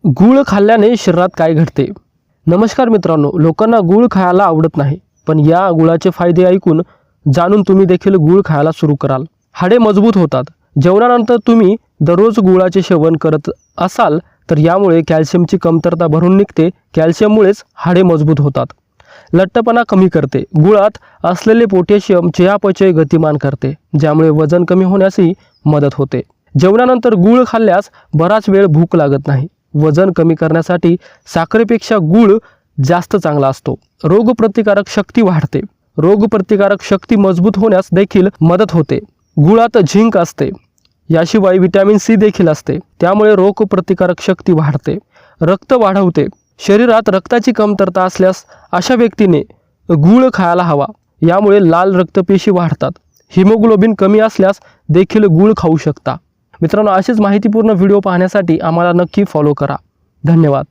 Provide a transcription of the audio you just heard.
गूळ खाल्ल्याने शरीरात काय घडते? नमस्कार मित्रांनो, लोकांना गूळ खायला आवडत नाही, पण या गुळाचे फायदे ऐकून जाणून तुम्ही देखील गूळ खायला सुरू कराल. हाडे मजबूत होतात. जेवणानंतर तुम्ही दररोज गुळाचे सेवन करत असाल तर यामुळे कॅल्शियमची कमतरता भरून निघते. कॅल्शियममुळेच हाडे मजबूत होतात. लठ्ठपणा कमी करते. गुळात असलेले पोटॅशियम चयापचय गतिमान करते, ज्यामुळे वजन कमी होण्यासही मदत होते. जेवणानंतर गूळ खाल्ल्यास बराच वेळ भूक लागत नाही. वजन कमी करण्यासाठी साखरेपेक्षा गूळ जास्त चांगला असतो. रोगप्रतिकारक शक्ती वाढते. रोगप्रतिकारक शक्ती मजबूत होण्यास देखील मदत होते. गुळात झिंक असते. याशिवाय व्हिटॅमिन सी देखील असते, त्यामुळे रोगप्रतिकारक शक्ती वाढते. रक्त वाढवते. शरीरात रक्ताची कमतरता असल्यास अशा व्यक्तीने गूळ खायला हवा. यामुळे लाल रक्तपेशी वाढतात. हिमोग्लोबिन कमी असल्यास देखील गूळ खाऊ शकता. मित्रांनो, अशीच माहितीपूर्ण व्हिडिओ पाहण्यासाठी आम्हाला नक्की फॉलो करा. धन्यवाद.